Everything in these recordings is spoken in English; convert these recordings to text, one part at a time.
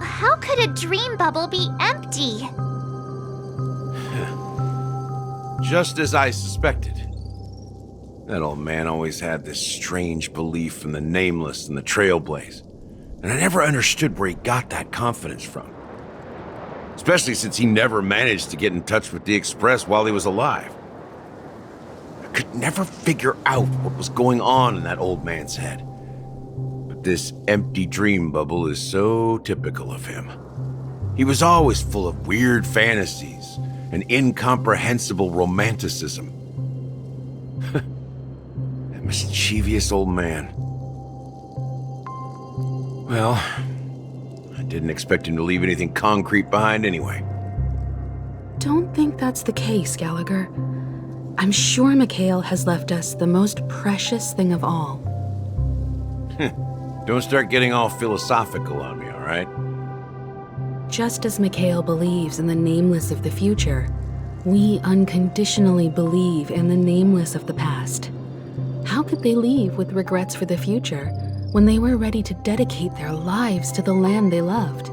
How could a dream bubble be empty? Just as I suspected. That old man always had this strange belief in the nameless and the trailblaze. And I never understood where he got that confidence from. Especially since he never managed to get in touch with the Express while he was alive. I could never figure out what was going on in that old man's head. But this empty dream bubble is so typical of him. He was always full of weird fantasies and incomprehensible romanticism. That mischievous old man. Well, I didn't expect him to leave anything concrete behind anyway. Don't think that's the case, Gallagher. I'm sure Mikhail has left us the most precious thing of all. Don't start getting all philosophical on me, all right? Just as Mikhail believes in the nameless of the future, we unconditionally believe in the nameless of the past. How could they leave with regrets for the future when they were ready to dedicate their lives to the land they loved?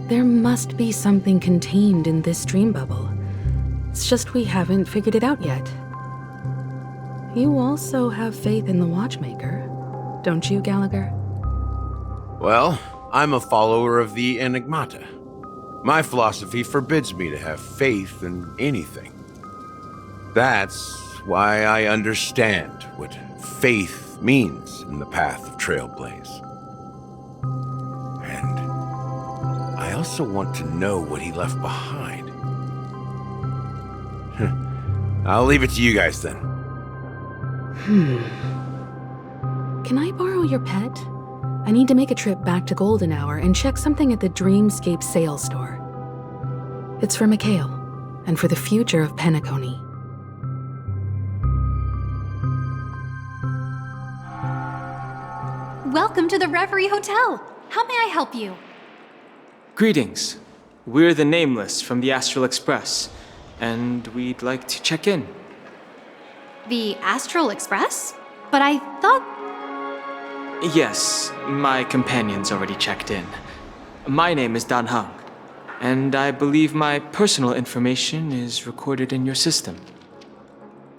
There must be something contained in this dream bubble. It's just we haven't figured it out yet. You also have faith in the Watchmaker, don't you, Gallagher? Well, I'm a follower of the Enigmata. My philosophy forbids me to have faith in anything. That's why I understand what faith means in the path of Trailblaze. And I also want to know what he left behind. I'll leave it to you guys then. Can I borrow your pet? I need to make a trip back to Golden Hour and check something at the Dreamscape sales store. It's for Mikhail, and for the future of Penacony. Welcome to the Reverie Hotel. How may I help you? Greetings. We're the Nameless from the Astral Express, and we'd like to check in. The Astral Express? But I thought... Yes, my companion's already checked in. My name is Dan Hang, and I believe my personal information is recorded in your system.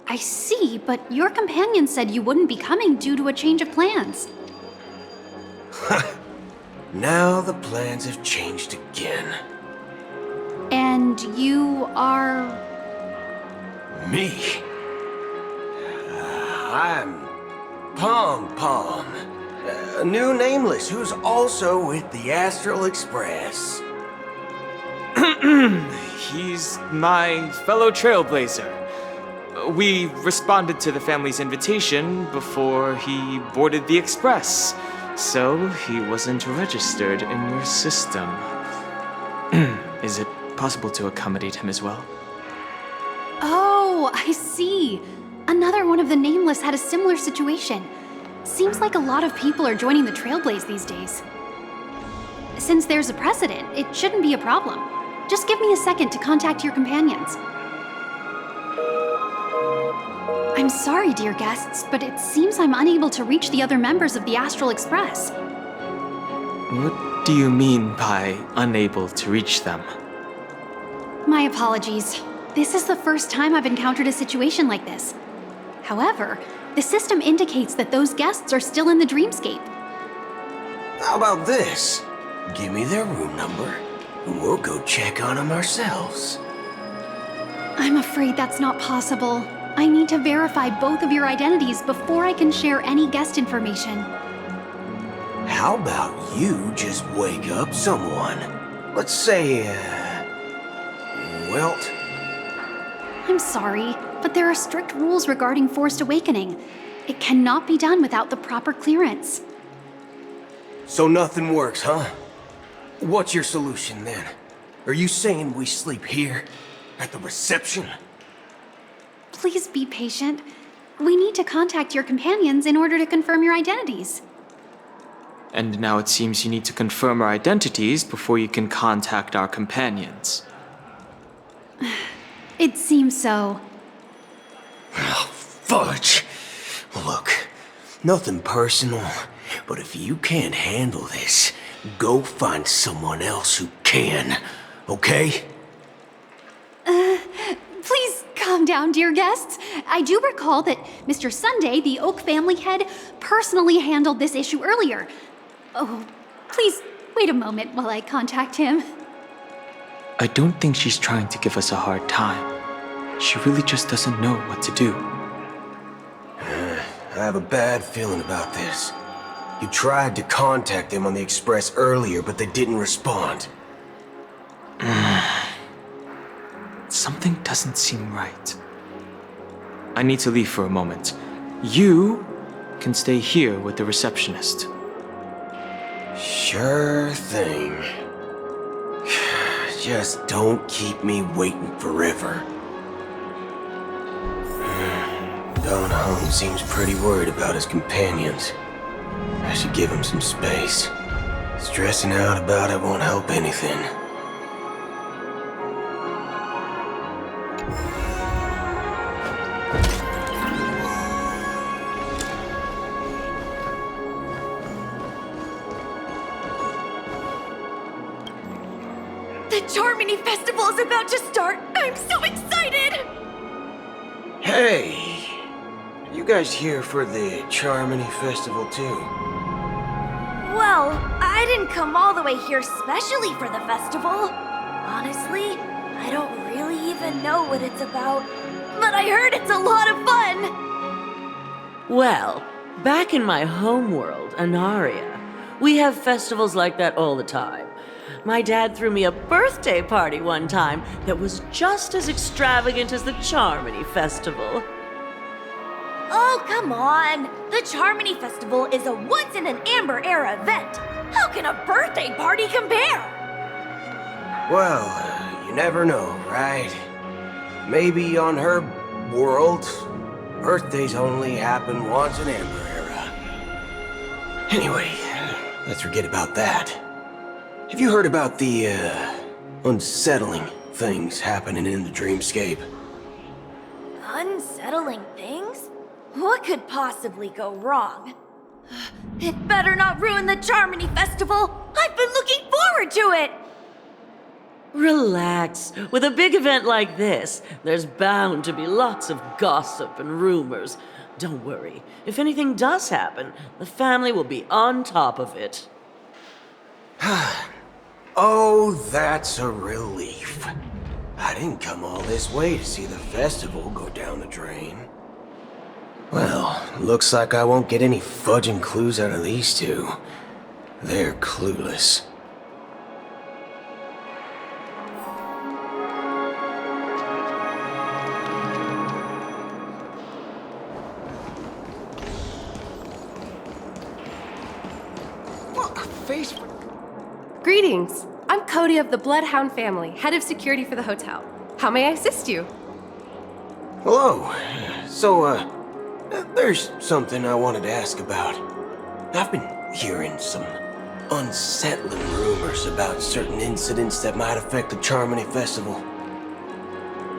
I see, but your companion said you wouldn't be coming due to a change of plans. Now the plans have changed again. And you are... Me? I'm Pom Pom, a new nameless who's also with the Astral Express. He's my fellow trailblazer. We responded to the family's invitation before he boarded the Express, so he wasn't registered in your system. Is it possible to accommodate him as well? Oh, I see. Another one of the Nameless had a similar situation. Seems like a lot of people are joining the Trailblaze these days. Since there's a precedent, it shouldn't be a problem. Just give me a second to contact your companions. I'm sorry, dear guests, but it seems I'm unable to reach the other members of the Astral Express. What do you mean by unable to reach them? My apologies. This is the first time I've encountered a situation like this. However, the system indicates that those guests are still in the Dreamscape. How about this? Give me their room number, and we'll go check on them ourselves. I'm afraid that's not possible. I need to verify both of your identities before I can share any guest information. How about you just wake up someone? Let's say, Welt? I'm sorry, but there are strict rules regarding forced awakening. It cannot be done without the proper clearance. So nothing works, huh? What's your solution then? Are you saying we sleep here? At the reception? Please be patient. We need to contact your companions in order to confirm your identities. And now it seems you need to confirm our identities before you can contact our companions. It seems so. Oh, fudge! Look, nothing personal, But if you can't handle this, go find someone else who can, okay? Please calm down, dear guests. I do recall that Mr. Sunday, the Oak family head, personally handled this issue earlier. Oh, please wait a moment while I contact him. I don't think she's trying to give us a hard time. She really just doesn't know what to do. I have a bad feeling about this. You tried to contact them on the Express earlier, but they didn't respond. Something doesn't seem right. I need to leave for a moment. You can stay here with the receptionist. Sure thing. Just don't keep me waiting forever. Don Hung seems pretty worried about his companions. I should give him some space. Stressing out about it won't help anything. The Charmony Festival is about to start! I'm so excited! Hey! Are you guys here for the Charmony Festival too? Well, I didn't come all the way here specially for the festival. Honestly, I don't really even know what it's about. But I heard it's a lot of fun! Well, back in my home world, Anaria, we have festivals like that all the time. My dad threw me a birthday party one time that was just as extravagant as the Charmony Festival. Oh, come on! The Charmony Festival is a once-in-an-amber era event! How can a birthday party compare? Well, you never know, right? Maybe on her world, birthdays only happen once in Amber Era. Anyway, let's forget about that. Have you heard about the, unsettling things happening in the dreamscape? Unsettling things? What could possibly go wrong? It better not ruin the Charmony Festival! I've been looking forward to it! Relax. With a big event like this, there's bound to be lots of gossip and rumors. Don't worry. If anything does happen, the family will be on top of it. Oh, that's a relief. I didn't come all this way to see the festival go down the drain. Well, looks like I won't get any fudging clues out of these two. They're clueless. Greetings. I'm Cody of the Bloodhound family, head of security for the hotel. How may I assist you? Hello. So, there's something I wanted to ask about. I've been hearing some unsettling rumors about certain incidents that might affect the Charmony Festival.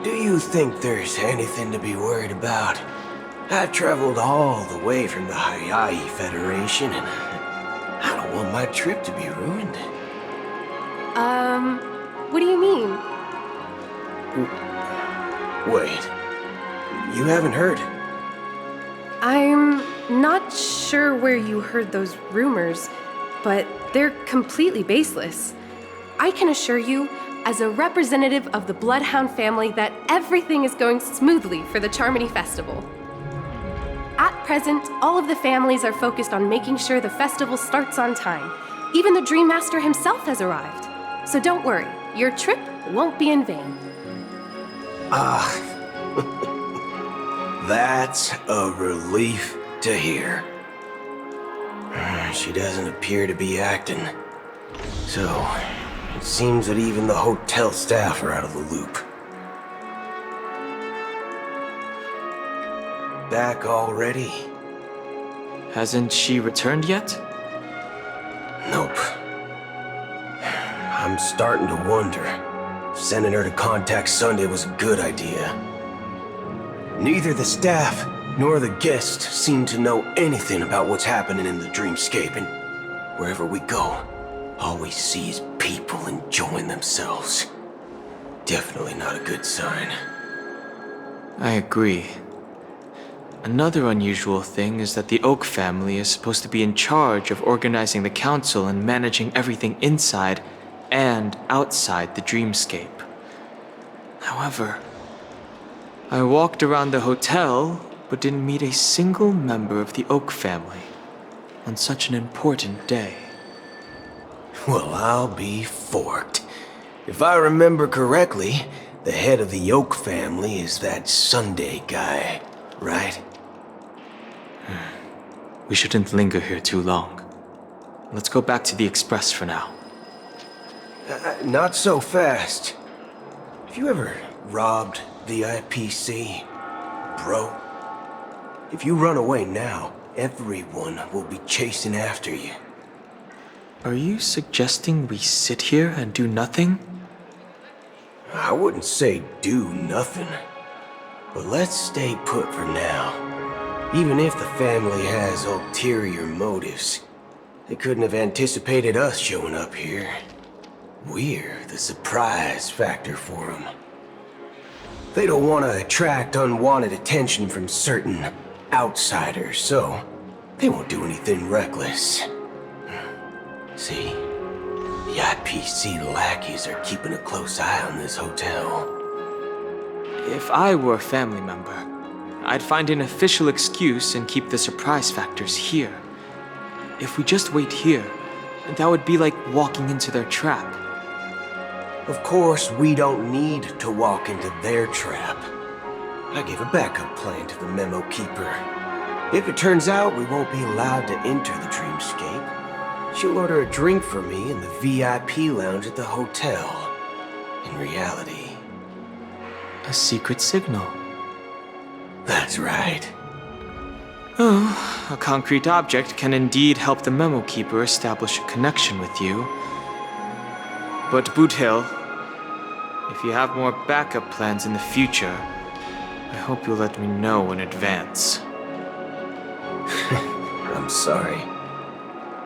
Do you think there's anything to be worried about? I've traveled all the way from the Hayahi Federation, and I don't want my trip to be ruined. What do you mean? Wait. You haven't heard? I'm not sure where you heard those rumors, but they're completely baseless. I can assure you, as a representative of the Bloodhound family, that everything is going smoothly for the Charmony Festival. At present, all of the families are focused on making sure the festival starts on time. Even the Dream Master himself has arrived. So don't worry, your trip won't be in vain. That's a relief to hear. She doesn't appear to be acting. So, it seems that even the hotel staff are out of the loop. Back already? Hasn't she returned yet? Nope. I'm starting to wonder. Sending her to contact Sunday was a good idea. Neither the staff nor the guests seem to know anything about what's happening in the dreamscape, and wherever we go, all we see is people enjoying themselves. Definitely not a good sign. I agree. Another unusual thing is that the Oak family is supposed to be in charge of organizing the council and managing everything inside and outside the dreamscape. However, I walked around the hotel but didn't meet a single member of the Oak family on such an important day. Well, I'll be forked. If I remember correctly, the head of the Oak family is that Sunday guy, right? We shouldn't linger here too long. Let's go back to the Express for now. Not so fast. Have you ever robbed the IPC, bro? If you run away now, everyone will be chasing after you. Are you suggesting we sit here and do nothing? I wouldn't say do nothing, but let's stay put for now. Even if the family has ulterior motives, they couldn't have anticipated us showing up here. We're the surprise factor for them. They don't want to attract unwanted attention from certain outsiders, so they won't do anything reckless. See, the IPC lackeys are keeping a close eye on this hotel. If I were a family member, I'd find an official excuse and keep the surprise factors here. If we just wait here, that would be like walking into their trap. Of course, we don't need to walk into their trap. I gave a backup plan to the memo keeper. If it turns out we won't be allowed to enter the dreamscape, she'll order a drink for me in the VIP lounge at the hotel. In reality, A secret signal. that's right. Oh, a concrete object can indeed help the memo keeper establish a connection with you. But Boothill, if you have more backup plans in the future, I hope you'll let me know in advance. I'm sorry,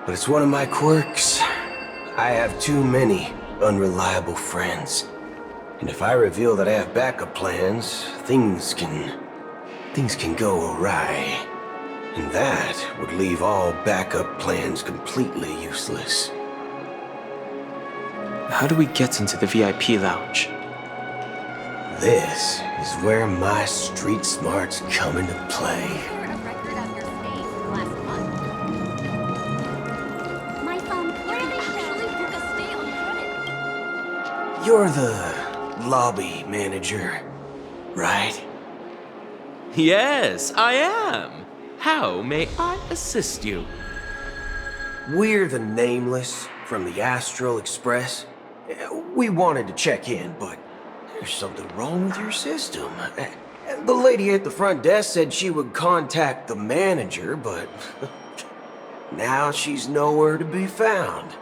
but it's one of my quirks. I have too many unreliable friends. And if I reveal that I have backup plans, things can go awry. And that would leave all backup plans completely useless. How do we get into the VIP lounge? This is where my street smarts come into play. You're the lobby manager, right? Yes, I am. How may I assist you? We're the Nameless from the Astral Express. We wanted to check in, but there's something wrong with your system. The lady at the front desk said she would contact the manager, but now she's nowhere to be found.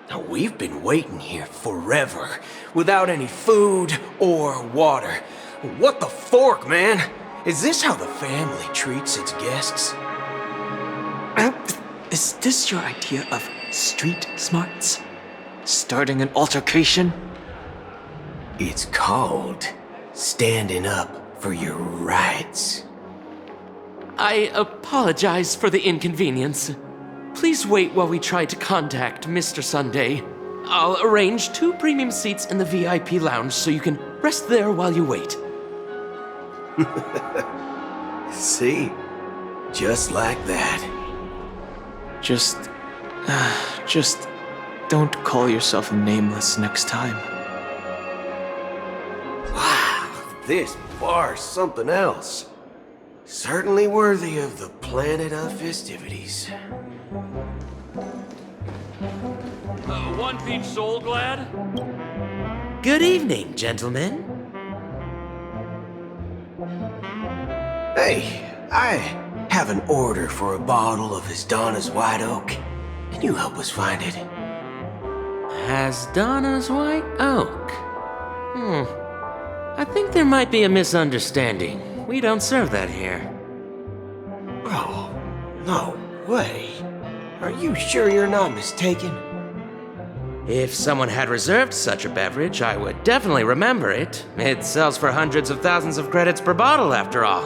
Now, we've been waiting here forever, without any food or water. What the fork, man? Is this how the family treats its guests? Is this your idea of street smarts? Starting an altercation? It's called standing up for your rights. I apologize for the inconvenience. Please wait while we try to contact Mr. Sunday. I'll arrange 2 premium seats in the VIP lounge so you can rest there while you wait. See? Just like that. Just don't call yourself Nameless next time. Wow, this bar's something else. Certainly worthy of the planet of festivities. One peach soul glad? Good evening, gentlemen. Hey, I have an order for a bottle of Hasdana's White Oak. Can you help us find it? Hasdana's White Oak. I think there might be a misunderstanding. we don't serve that here. Oh, no way. Are you sure you're not mistaken? If someone had reserved such a beverage, I would definitely remember it. It sells for hundreds of thousands of credits per bottle, after all.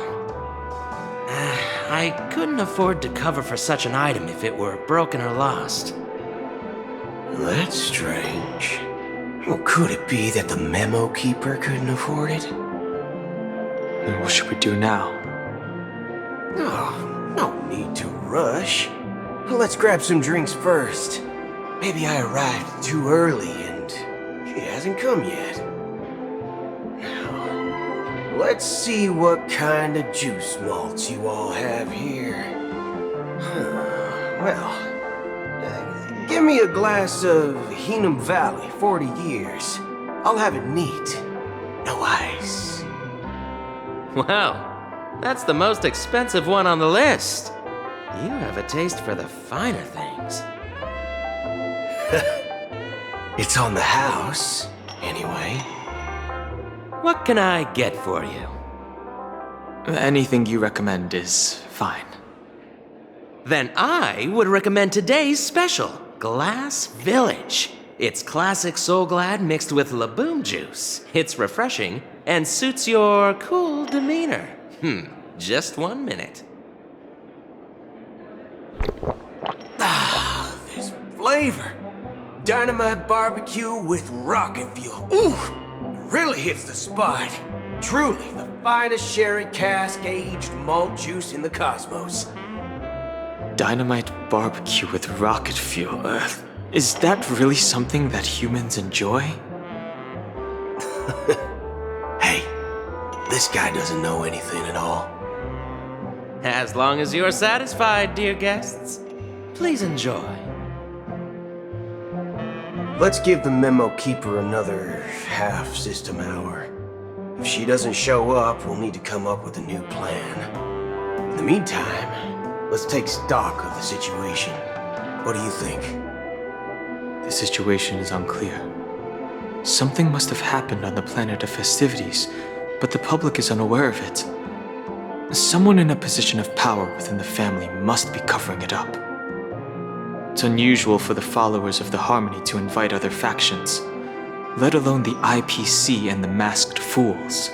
I couldn't afford to cover for such an item if it were broken or lost. That's strange. Well, could it be that the memo keeper couldn't afford it? Then what should we do now? Oh, no need to rush. Let's grab some drinks first. Maybe I arrived too early and she hasn't come yet. Now, let's see what kind of juice malts you all have here. Give me a glass of Heenum Valley, 40 years. I'll have it neat. No ice. Wow, that's the most expensive one on the list. You have a taste for the finer things. It's on the house, anyway. What can I get for you? Anything you recommend is fine. Then I would recommend today's special, Glass Village. It's classic Soul Glad mixed with Laboom juice. It's refreshing and suits your cool demeanor. Just 1 minute. Ah, this flavor. Dynamite barbecue with rocket fuel. Ooh, it really hits the spot. Truly the finest sherry cask aged malt juice in the cosmos. Dynamite barbecue with rocket fuel. Is that really something that humans enjoy? Hey, this guy doesn't know anything at all. As long as you're satisfied, dear guests, please enjoy. Let's give the memo keeper another half-system hour. If she doesn't show up, we'll need to come up with a new plan. In the meantime, let's take stock of the situation. What do you think? The situation is unclear. Something must have happened on the planet of festivities, but the public is unaware of it. Someone in a position of power within the family must be covering it up. It's unusual for the followers of the Harmony to invite other factions, let alone the IPC and the Masked Fools.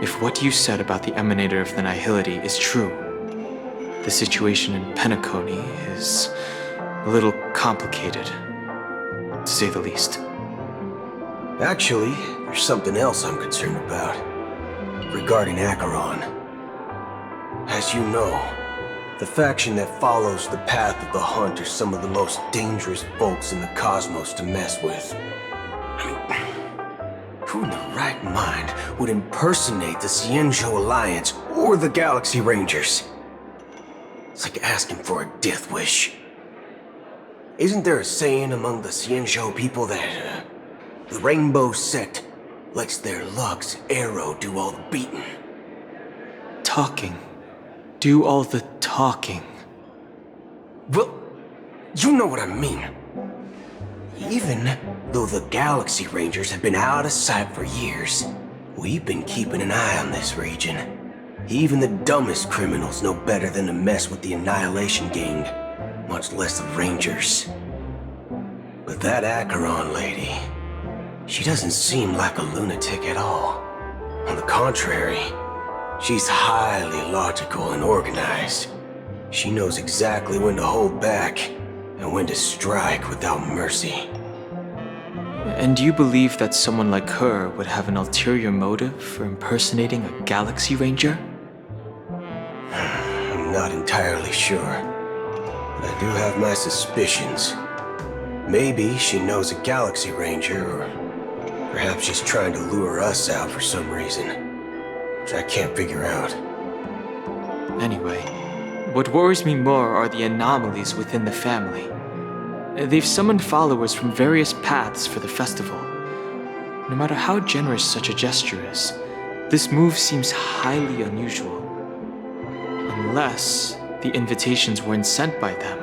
If what you said about the Emanator of the Nihility is true, the situation in Penacony is a little complicated, to say the least. Actually, there's something else I'm concerned about. Regarding Acheron. As you know, the faction that follows the path of the Hunt are some of the most dangerous folks in the cosmos to mess with. I mean, who in the right mind would impersonate the Xianzhou Alliance or the Galaxy Rangers? It's like asking for a death wish. Isn't there a saying among the Xianzhou people that the Rainbow Sect lets their luck's arrow do all the beating? Talking. Do all the talking. Well, you know what I mean. Even though the Galaxy Rangers have been out of sight for years, we've been keeping an eye on this region. Even the dumbest criminals know better than to mess with the Annihilation Gang, much less the Rangers. But that Acheron lady, she doesn't seem like a lunatic at all. On the contrary, she's highly logical and organized. She knows exactly when to hold back and when to strike without mercy. And do you believe that someone like her would have an ulterior motive for impersonating a Galaxy Ranger? I'm not entirely sure, but I do have my suspicions. Maybe she knows a Galaxy Ranger, or perhaps she's trying to lure us out for some reason, which I can't figure out. Anyway, what worries me more are the anomalies within the family. They've summoned followers from various paths for the festival. No matter how generous such a gesture is, this move seems highly unusual. Unless the invitations weren't sent by them.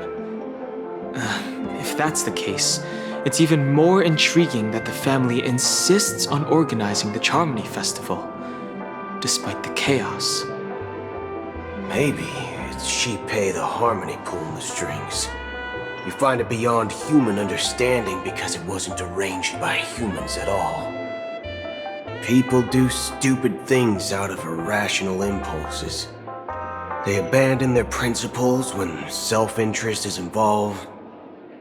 If that's the case, It's even more intriguing that the family insists on organizing the Charmony Festival, despite the chaos. Maybe it's Shipei the Harmony pulling the strings. You find it beyond human understanding because it wasn't arranged by humans at all. People do stupid things out of irrational impulses. They abandon their principles when self-interest is involved.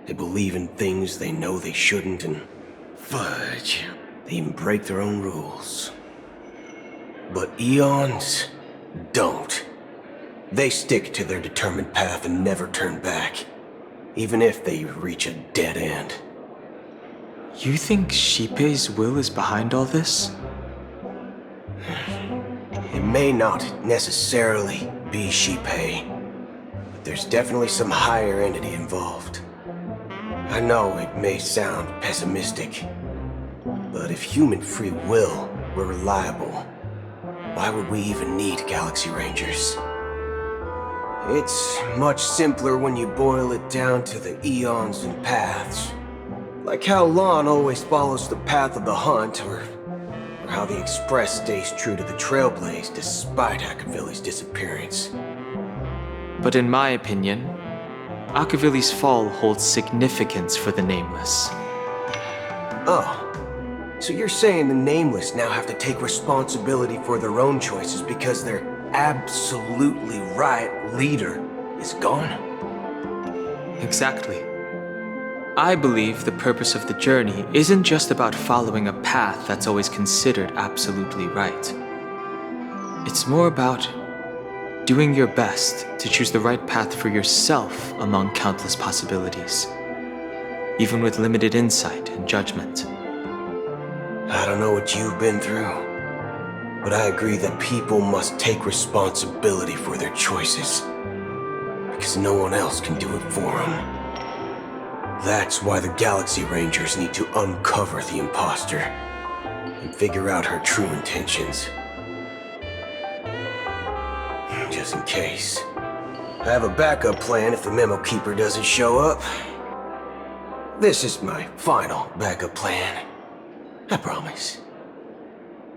They believe in things they know they shouldn't, and fudge, they even break their own rules. But Eons don't. They stick to their determined path and never turn back, even if they reach a dead end. You think Shipei's will is behind all this? It may not necessarily be Shipei, but there's definitely some higher entity involved. I know it may sound pessimistic, but if human free will were reliable, why would we even need Galaxy Rangers? It's much simpler when you boil it down to the eons and paths. Like how Lon always follows the path of the hunt, or how the Express stays true to the Trailblaze despite Akavili's disappearance. But in my opinion, Akavili's fall holds significance for the Nameless. Oh. So you're saying the Nameless now have to take responsibility for their own choices because their absolutely right leader is gone? Exactly. I believe the purpose of the journey isn't just about following a path that's always considered absolutely right. It's more about doing your best to choose the right path for yourself among countless possibilities, even with limited insight and judgment. I don't know what you've been through, but I agree that people must take responsibility for their choices, because no one else can do it for them. That's why the Galaxy Rangers need to uncover the imposter and figure out her true intentions. Just in case. I have a backup plan if the Memo Keeper doesn't show up. This is my final backup plan. I promise.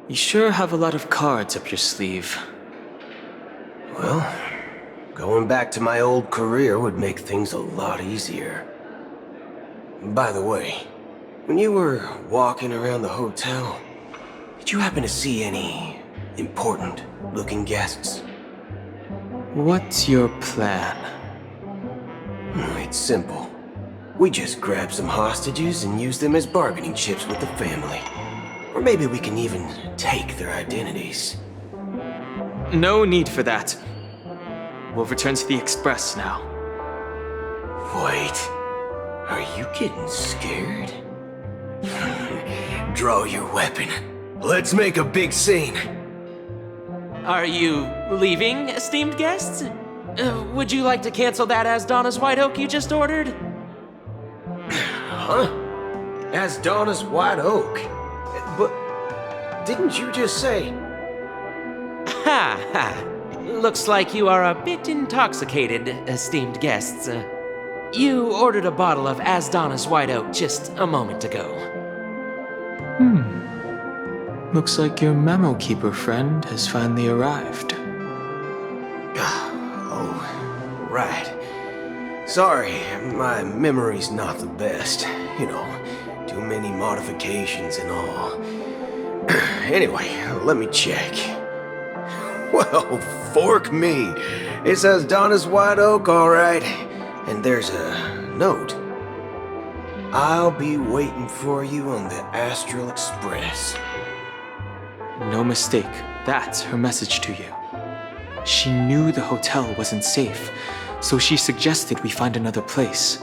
You sure have a lot of cards up your sleeve. Well, going back to my old career would make things a lot easier. By the way, when you were walking around the hotel, did you happen to see any important-looking guests? What's your plan? It's simple. We just grab some hostages and use them as bargaining chips with the family. Or maybe we can even take their identities. No need for that. We'll return to the Express now. Wait. Are you getting scared? Draw your weapon. Let's make a big scene. Are you leaving, esteemed guests? Would you like to cancel that As Donna's White Oak you just ordered? Huh? As Donna's White Oak? But didn't you just say... Ha ha. Looks like you are a bit intoxicated, esteemed guests. You ordered a bottle of As Donna's White Oak just a moment ago. Looks like your Memo Keeper friend has finally arrived. Oh, right. Sorry, my memory's not the best. You know, too many modifications and all. Anyway, let me check. Well, fork me. It says Donna's White Oak, all right. And there's a note. I'll be waiting for you on the Astral Express. No mistake, that's her message to you. She knew the hotel wasn't safe, so she suggested we find another place.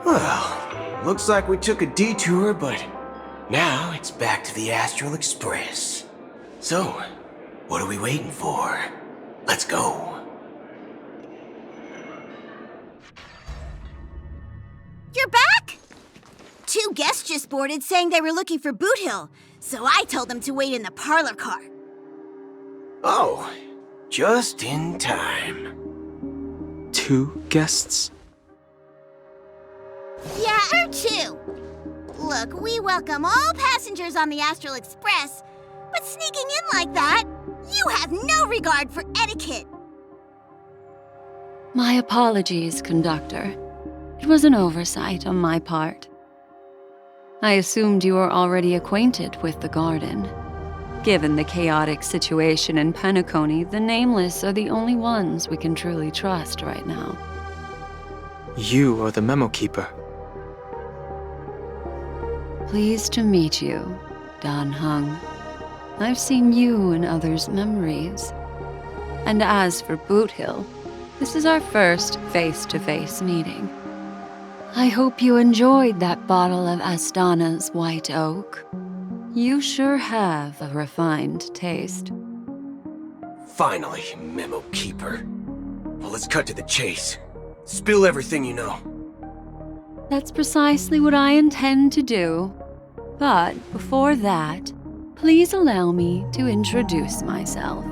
Well, looks like we took a detour, but now it's back to the Astral Express. So, what are we waiting for? Let's go. You're back? 2 guests just boarded saying they were looking for Boot Hill, so I told them to wait in the parlor car. Oh, just in time. 2 guests? Yeah, her too. Look, we welcome all passengers on the Astral Express, but sneaking in like that, you have no regard for etiquette. My apologies, conductor. It was an oversight on my part. I assumed you were already acquainted with the garden. Given the chaotic situation in Penacony, the Nameless are the only ones we can truly trust right now. You are the memo keeper. Pleased to meet you, Dan Hung. I've seen you in others' memories. And as for Boot Hill, this is our first face-to-face meeting. I hope you enjoyed that bottle of Astana's White Oak. You sure have a refined taste. Finally, Memo Keeper. Well, let's cut to the chase. Spill everything you know. That's precisely what I intend to do. But before that, please allow me to introduce myself.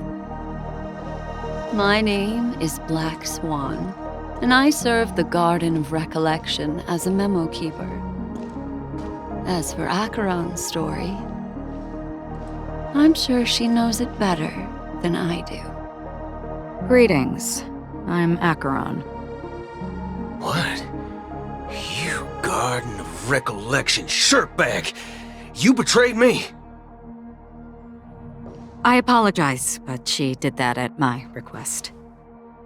My name is Black Swan, and I serve the Garden of Recollection as a memo keeper. As for Acheron's story, I'm sure she knows it better than I do. Greetings. I'm Acheron. What? You Garden of Recollection shirtbag! You betrayed me! I apologize, but she did that at my request.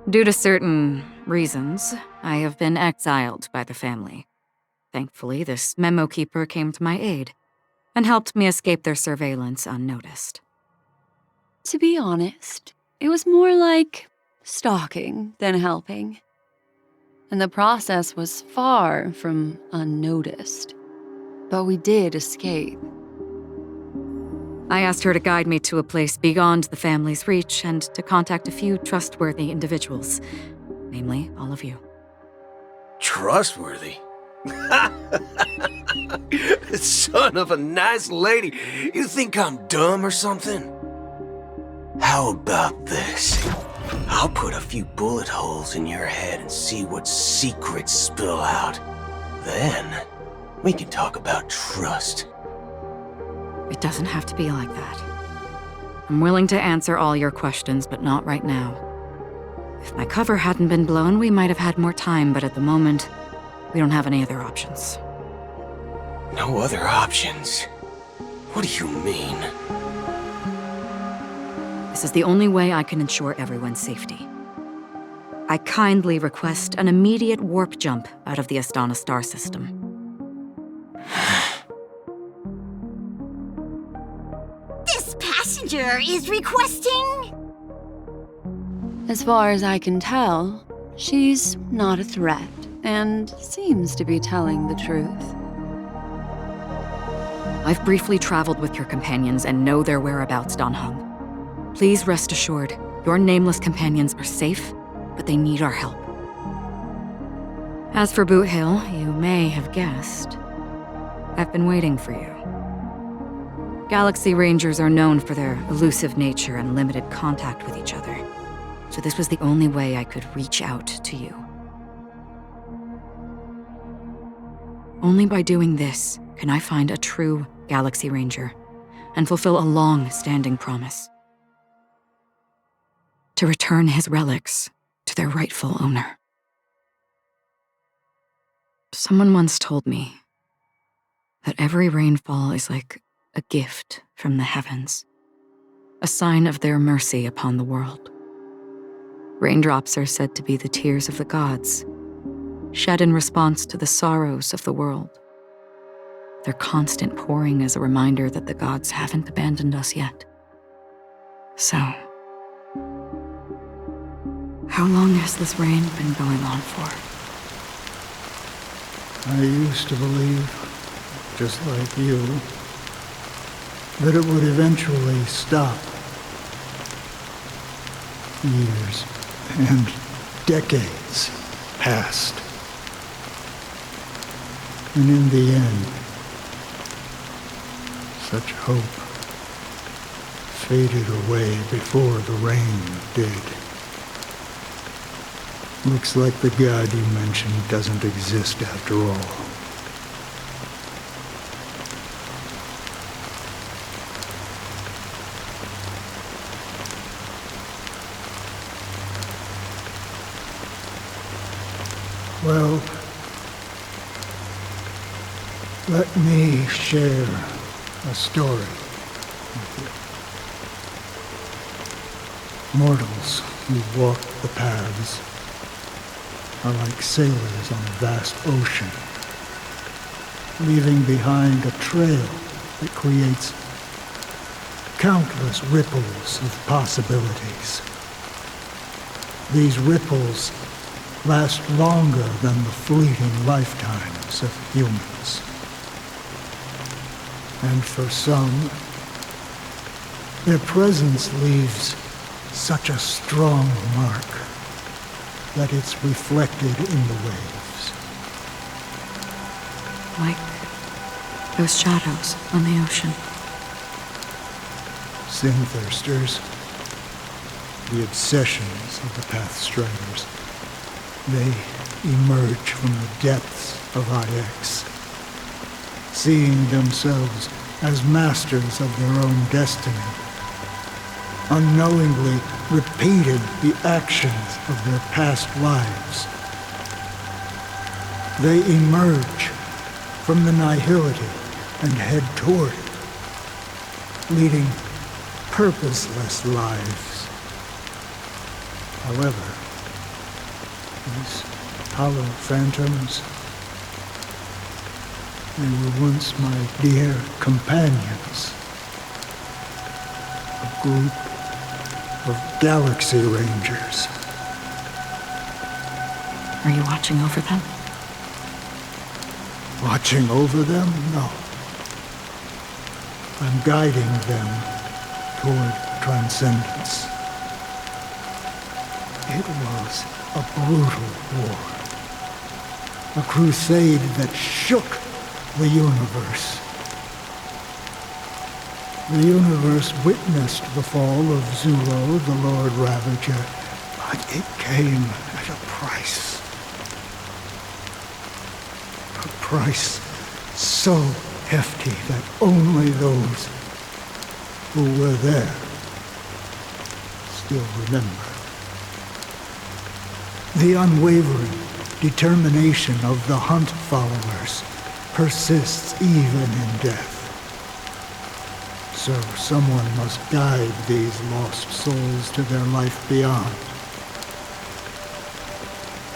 Due to certain reasons, I have been exiled by the family. Thankfully, this memo keeper came to my aid and helped me escape their surveillance unnoticed. To be honest, it was more like stalking than helping. And the process was far from unnoticed. But we did escape. I asked her to guide me to a place beyond the family's reach and to contact a few trustworthy individuals, namely all of you. Trustworthy? Son of a nice lady, you think I'm dumb or something? How about this? I'll put a few bullet holes in your head and see what secrets spill out. Then, we can talk about trust. It doesn't have to be like that. I'm willing to answer all your questions, but not right now. If my cover hadn't been blown, we might have had more time, but at the moment, we don't have any other options. No other options? What do you mean? This is the only way I can ensure everyone's safety. I kindly request an immediate warp jump out of the Astana star system. This passenger is requesting... As far as I can tell, she's not a threat and seems to be telling the truth. I've briefly traveled with your companions and know their whereabouts, Dan Hung. Please rest assured, your nameless companions are safe, but they need our help. As for Boot Hill, you may have guessed. I've been waiting for you. Galaxy Rangers are known for their elusive nature and limited contact with each other, so this was the only way I could reach out to you. Only by doing this can I find a true Galaxy Ranger and fulfill a long-standing promise. To return his relics to their rightful owner. Someone once told me that every rainfall is like a gift from the heavens, a sign of their mercy upon the world. Raindrops are said to be the tears of the gods, shed in response to the sorrows of the world. Their constant pouring is a reminder that the gods haven't abandoned us yet. So, how long has this rain been going on for? I used to believe, just like you, that it would eventually stop. Years and decades passed. And in the end, such hope faded away before the rain did. Looks like the god you mentioned doesn't exist after all. Well, let me share a story with you. Mortals who walk the paths are like sailors on a vast ocean, leaving behind a trail that creates countless ripples of possibilities. These ripples last longer than the fleeting lifetimes of humans. And for some, their presence leaves such a strong mark that it's reflected in the waves. Like those shadows on the ocean. Sin-thirsters, the obsessions of the Pathstriders, they emerge from the depths of IX, seeing themselves as masters of their own destiny, unknowingly repeating the actions of their past lives. They emerge from the nihility and head toward it, leading purposeless lives. However, these hollow phantoms, they were once my dear companions. A group of Galaxy Rangers. Are you watching over them? Watching over them? No. I'm guiding them toward transcendence. It was a brutal war. A crusade that shook the universe. The universe witnessed the fall of Zulo, the Lord Ravager, but it came at a price. A price so hefty that only those who were there still remember. The unwavering determination of the Hunt followers persists even in death. So someone must guide these lost souls to their life beyond.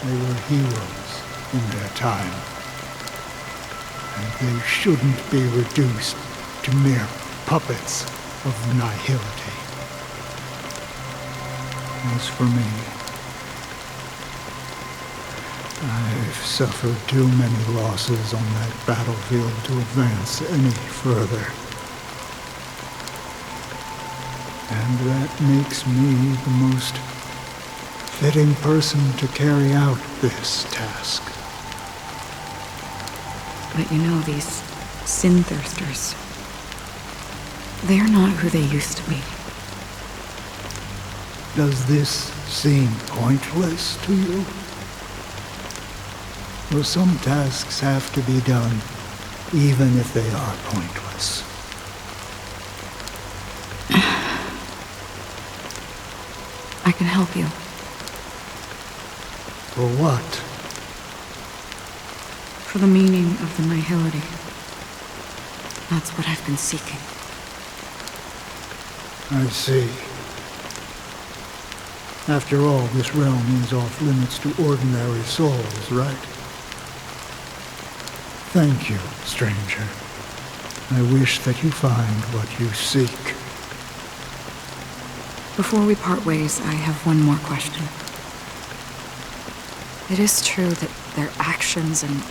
They were heroes in their time, and they shouldn't be reduced to mere puppets of nihility. As for me, I've suffered too many losses on that battlefield to advance any further. And that makes me the most fitting person to carry out this task. But you know, these sin-thirsters, they're not who they used to be. Does this seem pointless to you? Well, some tasks have to be done, even if they are pointless. I can help you. For what? For the meaning of the nihility. That's what I've been seeking. I see. After all, this realm is off limits to ordinary souls, right? Thank you, stranger. I wish that you find what you seek. Before we part ways, I have one more question. It is true that their actions and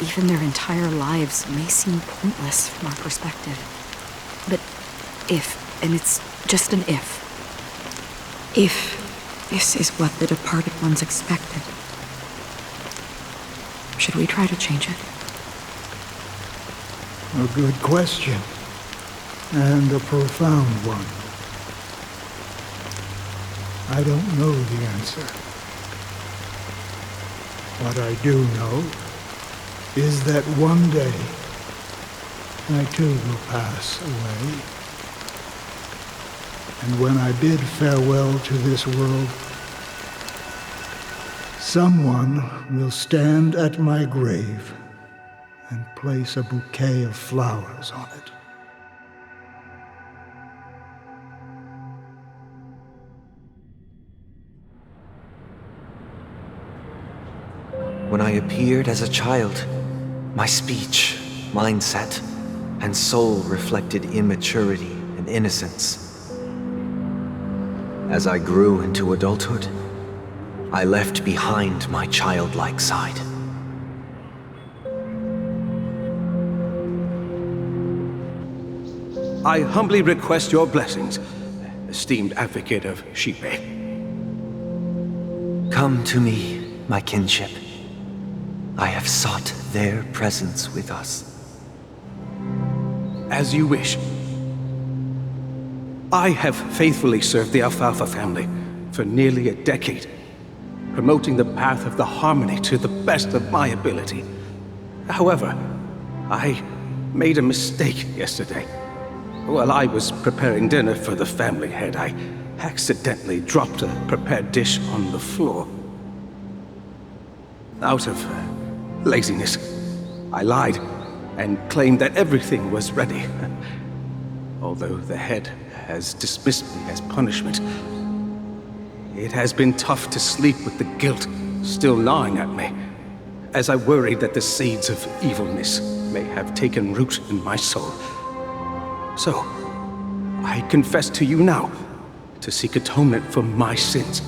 even their entire lives may seem pointless from our perspective. But if, and it's just an if this is what the departed ones expected, should we try to change it? A good question, and a profound one. I don't know the answer. What I do know is that one day I too will pass away. And when I bid farewell to this world, Someone will stand at my grave and place a bouquet of flowers on it. When I appeared as a child, my speech, mindset, and soul reflected immaturity and innocence. As I grew into adulthood, I left behind my childlike side. I humbly request your blessings, esteemed advocate of Shipe. Come to me, my kinship. I have sought their presence with us. As you wish. I have faithfully served the Alfalfa family for nearly a decade, promoting the path of the harmony to the best of my ability. However, I made a mistake yesterday. While I was preparing dinner for the family head, I accidentally dropped a prepared dish on the floor. Out of laziness, I lied and claimed that everything was ready. Although the head has dismissed me as punishment, it has been tough to sleep with the guilt still gnawing at me, as I worried that the seeds of evilness may have taken root in my soul. So, I confess to you now to seek atonement for my sins.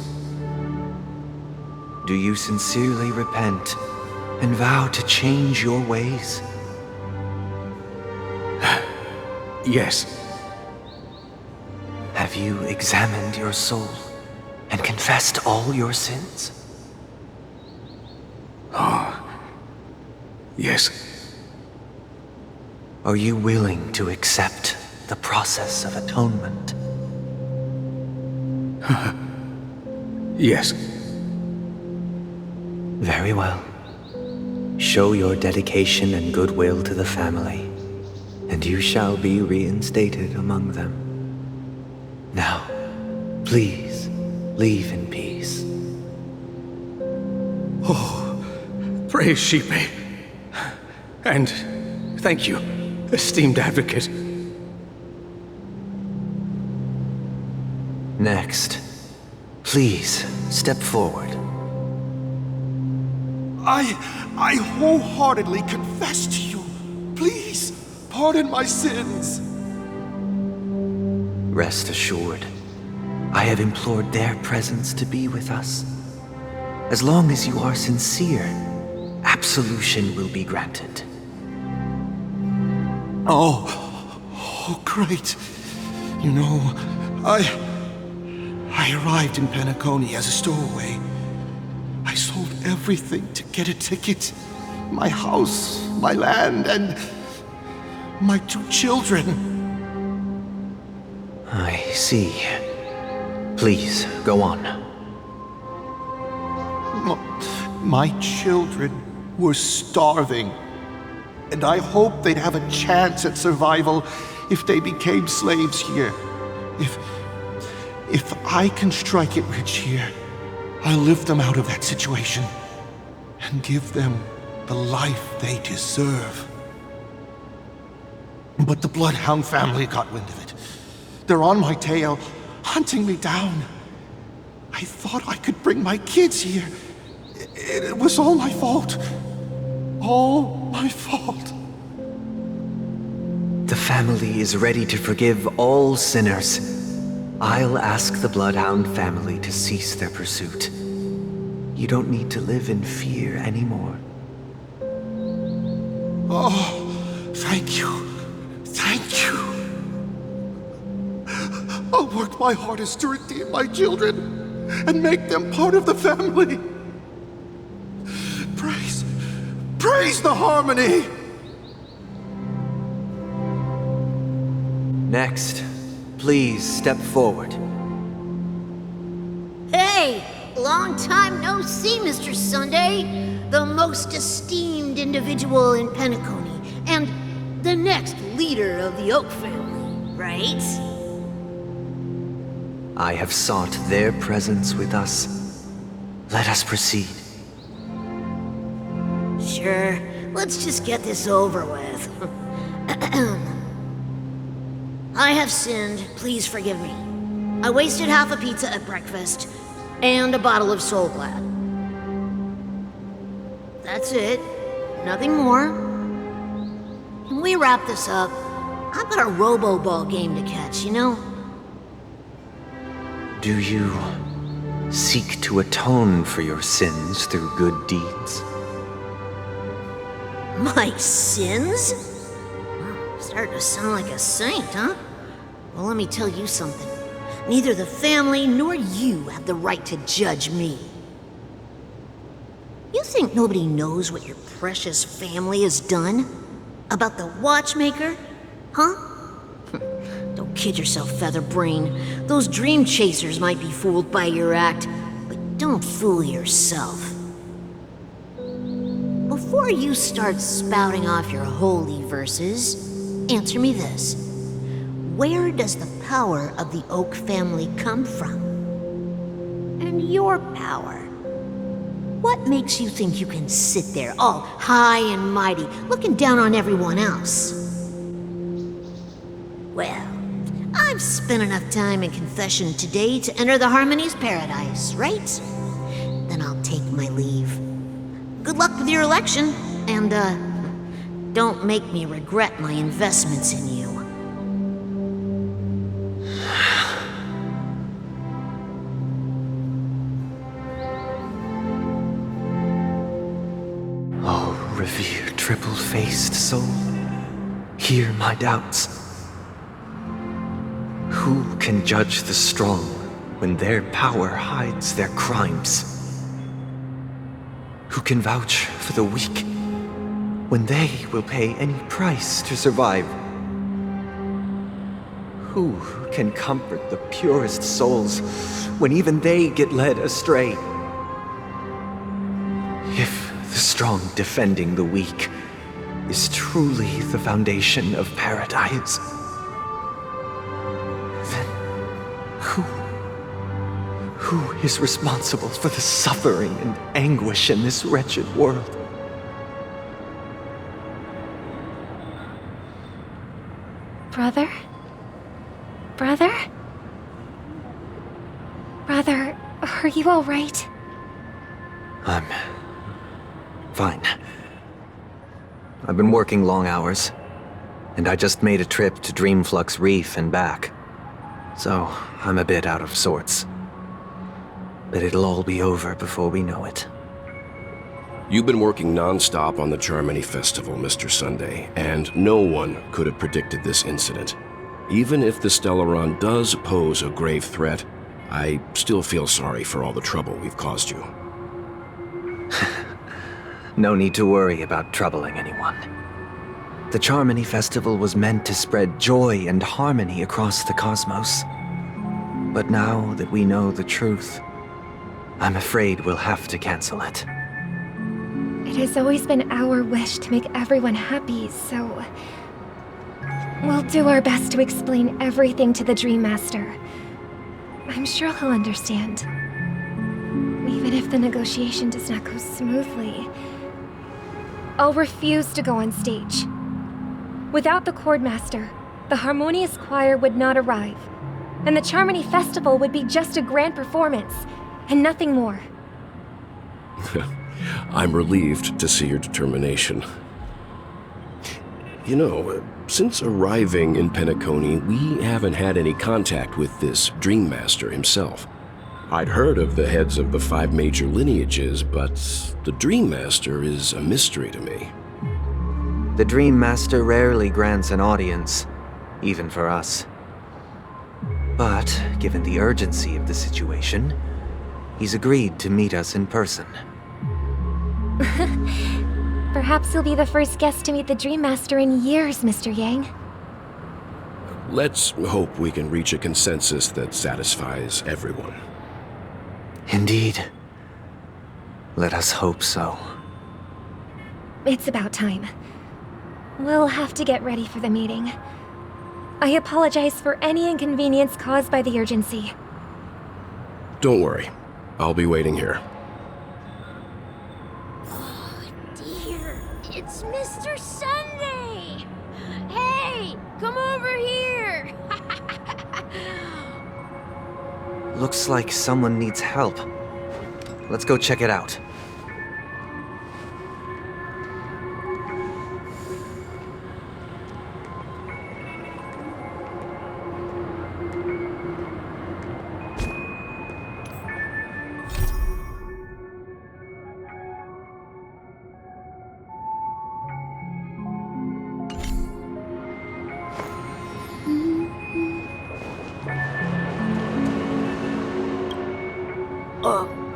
Do you sincerely repent and vow to change your ways? Yes. Have you examined your soul and confessed all your sins? Yes. Are you willing to accept the process of atonement? Yes. Very well. Show your dedication and goodwill to the family, and you shall be reinstated among them. Now, please, leave in peace. Oh, praise Shipe. And thank you, esteemed advocate. Next, please step forward. I wholeheartedly confess to you. Please, pardon my sins. Rest assured, I have implored their presence to be with us. As long as you are sincere, absolution will be granted. Oh, great. You know, I arrived in Penacony as a stowaway. I sold everything to get a ticket. My house, my land, and my 2 children. I see. Please, go on. My children were starving, and I hoped they'd have a chance at survival if they became slaves here. If I can strike it rich here, I'll lift them out of that situation and give them the life they deserve. But the Bloodhound family got wind of it. They're on my tail, hunting me down. I thought I could bring my kids here. It was all my fault. All my fault. The family is ready to forgive all sinners. I'll ask the Bloodhound family to cease their pursuit. You don't need to live in fear anymore. Oh, thank you. Thank you. I'll work my hardest to redeem my children and make them part of the family. Praise the harmony! Next, please step forward. Hey! Long time no see, Mr. Sunday. The most esteemed individual in Penacony, and the next leader of the Oak family, right? I have sought their presence with us. Let us proceed. Sure, let's just get this over with. I have sinned, please forgive me. I wasted half a pizza at breakfast, and a bottle of Soul Glad. That's it. Nothing more. Can we wrap this up? I've got a robo-ball game to catch, you know? Do you seek to atone for your sins through good deeds? My sins? Starting to sound like a saint, huh? Well, let me tell you something. Neither the family nor you have the right to judge me. You think nobody knows what your precious family has done? About the watchmaker? Huh? Don't kid yourself, Featherbrain. Those dream chasers might be fooled by your act, but don't fool yourself. Before you start spouting off your holy verses, answer me this. Where does the power of the Oak family come from? And your power? What makes you think you can sit there all high and mighty, looking down on everyone else? Well, I've spent enough time in confession today to enter the Harmony's paradise, right? Then I'll take my leave. Good luck with your election, and, don't make me regret my investments in you. Oh, revered triple-faced soul, hear my doubts. Who can judge the strong when their power hides their crimes? Who can vouch for the weak when they will pay any price to survive? Who can comfort the purest souls when even they get led astray? If the strong defending the weak is truly the foundation of paradise, then who is responsible for the suffering and anguish in this wretched world? Brother? Brother? Brother, are you all right? I'm fine. I've been working long hours, and I just made a trip to Dreamflux Reef and back. So I'm a bit out of sorts. But it'll all be over before we know it. You've been working non-stop on the Charmony Festival, Mr. Sunday, and no one could have predicted this incident. Even if the Stellaron does pose a grave threat, I still feel sorry for all the trouble we've caused you. No need to worry about troubling anyone. The Charmony Festival was meant to spread joy and harmony across the cosmos. But now that we know the truth, I'm afraid we'll have to cancel it. It has always been our wish to make everyone happy, so... we'll do our best to explain everything to the Dream Master. I'm sure he'll understand. Even if the negotiation does not go smoothly, I'll refuse to go on stage. Without the Chord Master, the Harmonious Choir would not arrive, and the Charmony Festival would be just a grand performance, and nothing more. I'm relieved to see your determination. You know, since arriving in Penacony, we haven't had any contact with this Dream Master himself. I'd heard of the heads of the 5 major lineages, but the Dream Master is a mystery to me. The Dream Master rarely grants an audience, even for us. But, given the urgency of the situation, he's agreed to meet us in person. Perhaps you'll be the first guest to meet the Dream Master in years, Mr. Yang. Let's hope we can reach a consensus that satisfies everyone. Indeed. Let us hope so. It's about time. We'll have to get ready for the meeting. I apologize for any inconvenience caused by the urgency. Don't worry. I'll be waiting here. Oh, dear. It's Mr. Sunday! Hey, come over here! Looks like someone needs help. Let's go check it out.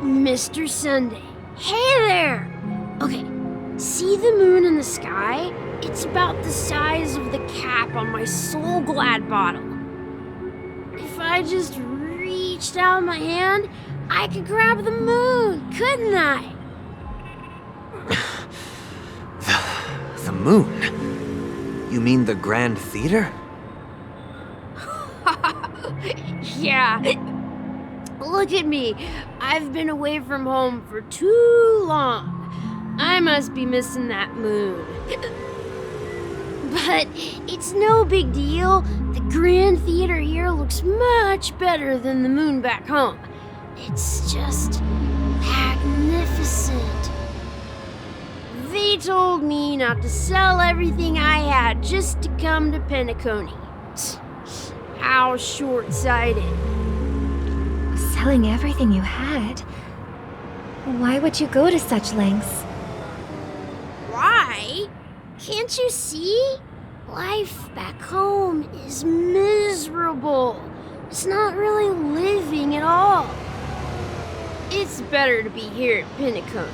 Mr. Sunday. Hey there! Okay, see the moon in the sky? It's about the size of the cap on my Soul Glad bottle. If I just reached out my hand, I could grab the moon, couldn't I? The moon? You mean the Grand Theater? Yeah. Look at me. I've been away from home for too long. I must be missing that moon. But it's no big deal. The Grand Theater here looks much better than the moon back home. It's just magnificent. They told me not to sell everything I had just to come to Penacony. How short-sighted. Selling everything you had? Why would you go to such lengths? Why? Can't you see? Life back home is miserable. It's not really living at all. It's better to be here at Penacony.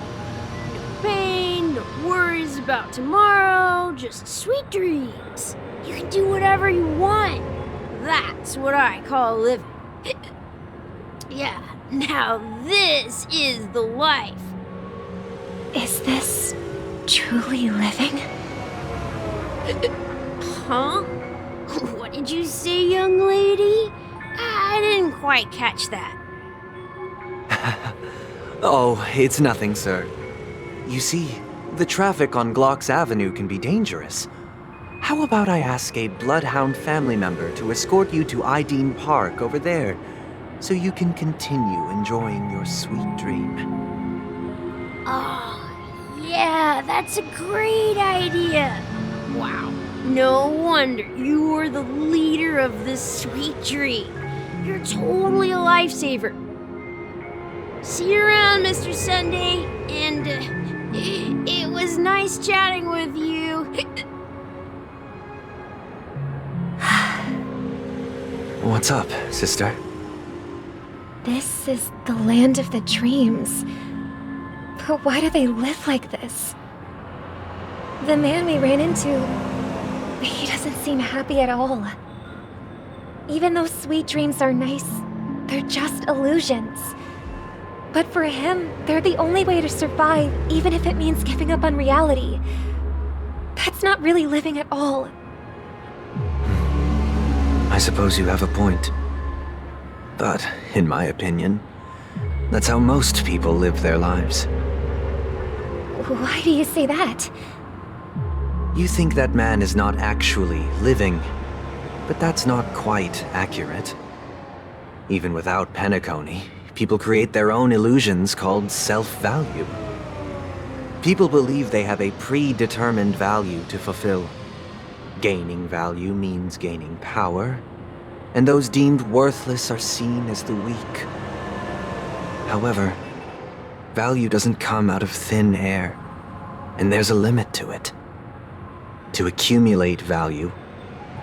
No pain, no worries about tomorrow, just sweet dreams. You can do whatever you want. That's what I call living. Yeah, now this is the life. Is this truly living? Huh? What did you say, young lady? I didn't quite catch that. Oh, it's nothing, sir. You see, the traffic on Glock's Avenue can be dangerous. How about I ask a Bloodhound family member to escort you to Ideen Park over there, so you can continue enjoying your sweet dream? Oh, yeah, that's a great idea. Wow, no wonder you're the leader of this sweet dream. You're totally a lifesaver. See you around, Mr. Sunday, and it was nice chatting with you. What's up, sister? This is the land of the dreams. But why do they live like this? The man we ran into, he doesn't seem happy at all. Even though sweet dreams are nice, they're just illusions. But for him, they're the only way to survive, even if it means giving up on reality. That's not really living at all. I suppose you have a point. But, in my opinion, that's how most people live their lives. Why do you say that? You think that man is not actually living, but that's not quite accurate. Even without Penacony, people create their own illusions called self-value. People believe they have a predetermined value to fulfill. Gaining value means gaining power, and those deemed worthless are seen as the weak. However, value doesn't come out of thin air, and there's a limit to it. To accumulate value,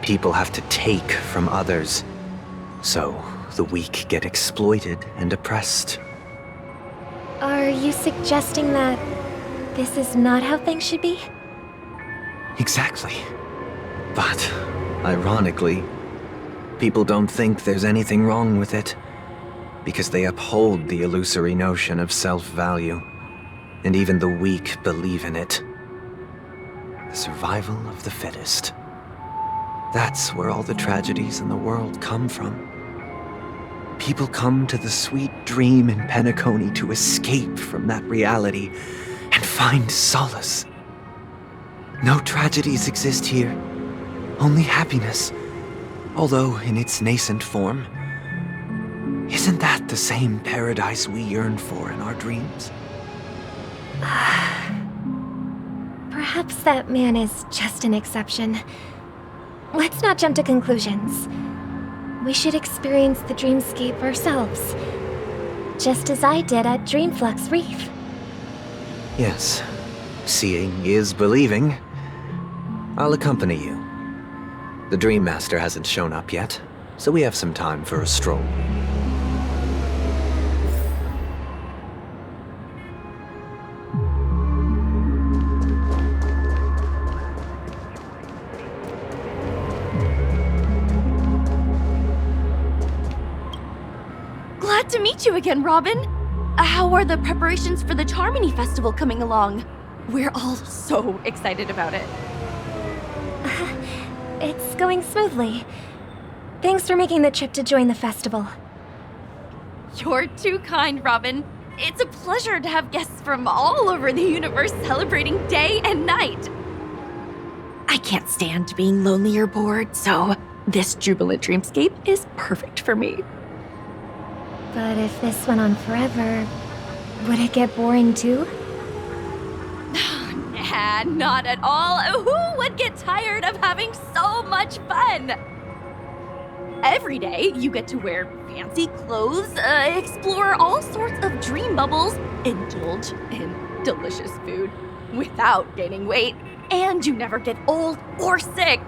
people have to take from others, so the weak get exploited and oppressed. Are you suggesting that this is not how things should be? Exactly. But, ironically, people don't think there's anything wrong with it, because they uphold the illusory notion of self-value, and even the weak believe in it. The survival of the fittest. That's where all the tragedies in the world come from. People come to the sweet dream in Penacony to escape from that reality and find solace. No tragedies exist here, only happiness, although in its nascent form. Isn't that the same paradise we yearn for in our dreams? Perhaps that man is just an exception. Let's not jump to conclusions. We should experience the dreamscape ourselves, just as I did at Dreamflux Reef. Yes, seeing is believing. I'll accompany you. The Dream Master hasn't shown up yet, so we have some time for a stroll. Glad to meet you again, Robin. How are the preparations for the Charmony Festival coming along? We're all so excited about it. It's going smoothly. Thanks for making the trip to join the festival. You're too kind, Robin. It's a pleasure to have guests from all over the universe celebrating day and night. I can't stand being lonely or bored, so this jubilant dreamscape is perfect for me. But if this went on forever, would it get boring too? Nah, not at all. Who would get tired of having so much fun? Every day, you get to wear fancy clothes, explore all sorts of dream bubbles, indulge in delicious food without gaining weight, and you never get old or sick.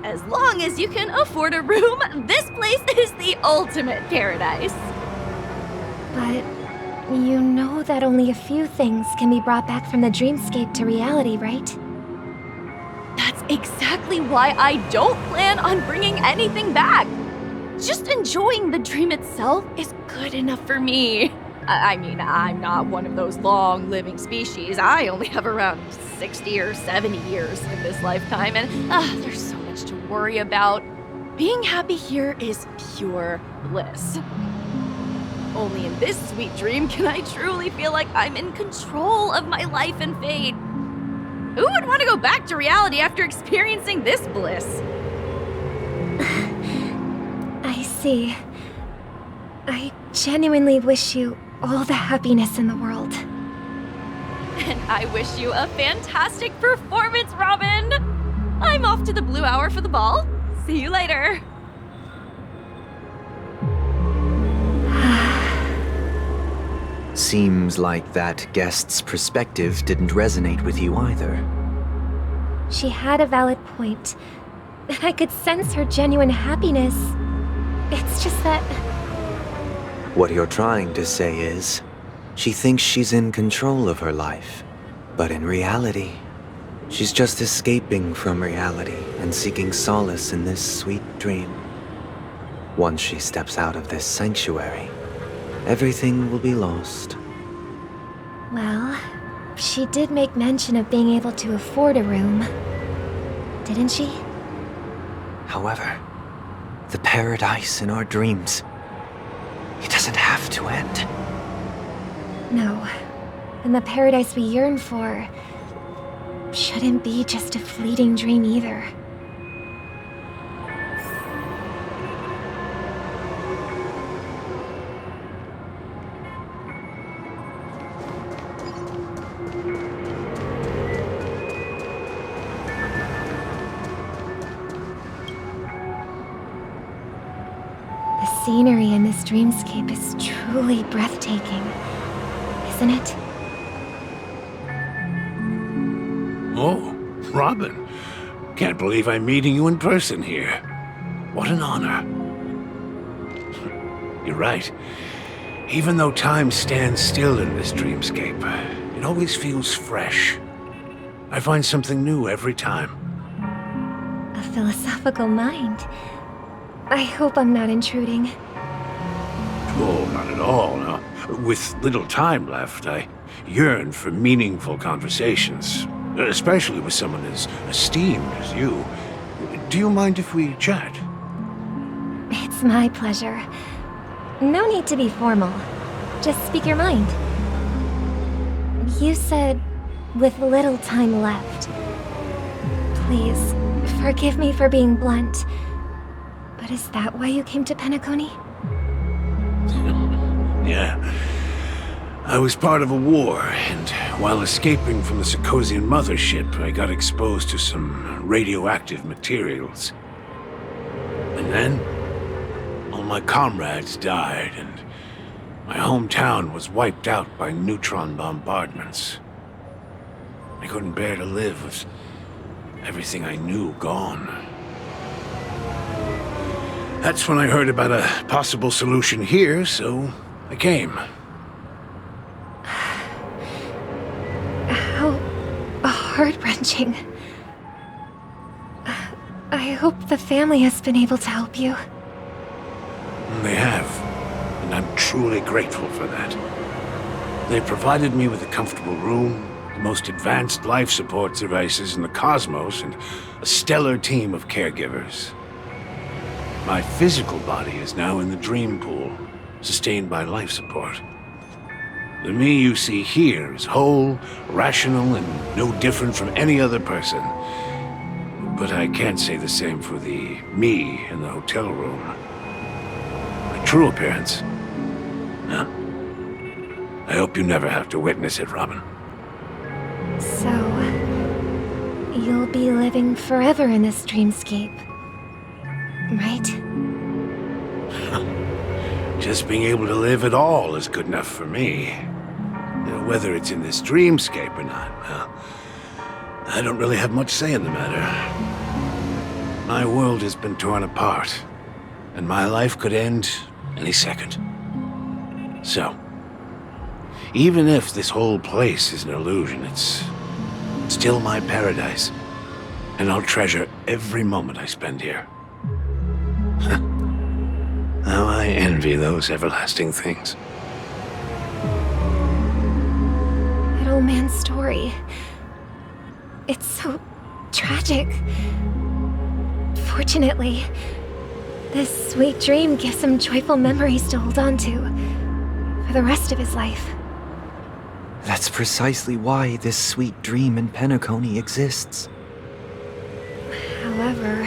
As long as you can afford a room, this place is the ultimate paradise. But you know that only a few things can be brought back from the dreamscape to reality, right? That's exactly why I don't plan on bringing anything back. Just enjoying the dream itself is good enough for me. I mean, I'm not one of those long-living species. I only have around 60 or 70 years in this lifetime, and there's so much to worry about. Being happy here is pure bliss. Only in this sweet dream can I truly feel like I'm in control of my life and fate. Who would want to go back to reality after experiencing this bliss? I see. I genuinely wish you all the happiness in the world. And I wish you a fantastic performance, Robin! I'm off to the Blue Hour for the ball. See you later. Seems like that guest's perspective didn't resonate with you either. She had a valid point, and I could sense her genuine happiness. It's just that... What you're trying to say is, she thinks she's in control of her life, but in reality, she's just escaping from reality and seeking solace in this sweet dream. Once she steps out of this sanctuary, everything will be lost. Well, she did make mention of being able to afford a room, didn't she? However, the paradise in our dreams, it doesn't have to end. No, and the paradise we yearn for shouldn't be just a fleeting dream either. The scenery in this dreamscape is truly breathtaking, isn't it? Oh, Robin. Can't believe I'm meeting you in person here. What an honor. You're right. Even though time stands still in this dreamscape, it always feels fresh. I find something new every time. A philosophical mind. I hope I'm not intruding. Oh, not at all. No. With little time left, I yearn for meaningful conversations, especially with someone as esteemed as you. Do you mind if we chat? It's my pleasure. No need to be formal. Just speak your mind. You said, with little time left. Please, forgive me for being blunt. But is that why you came to Penacony? Yeah. I was part of a war, and while escaping from the Sikosian mothership, I got exposed to some radioactive materials. And then, all my comrades died, and my hometown was wiped out by neutron bombardments. I couldn't bear to live with everything I knew gone. That's when I heard about a possible solution here, so I came. How heart-wrenching. I hope the family has been able to help you. They have, and I'm truly grateful for that. They provided me with a comfortable room, the most advanced life support devices in the cosmos, and a stellar team of caregivers. My physical body is now in the dream pool, sustained by life support. The me you see here is whole, rational, and no different from any other person. But I can't say the same for the me in the hotel room. My true appearance? Huh? I hope you never have to witness it, Robin. So, you'll be living forever in this dreamscape, right? Just being able to live at all is good enough for me. Whether it's in this dreamscape or not, well, I don't really have much say in the matter. My world has been torn apart, and my life could end any second. So, even if this whole place is an illusion, it's still my paradise, and I'll treasure every moment I spend here. How I envy those everlasting things. That old man's story. It's so tragic. Fortunately, this sweet dream gives him joyful memories to hold on to for the rest of his life. That's precisely why this sweet dream in Penacony exists. However,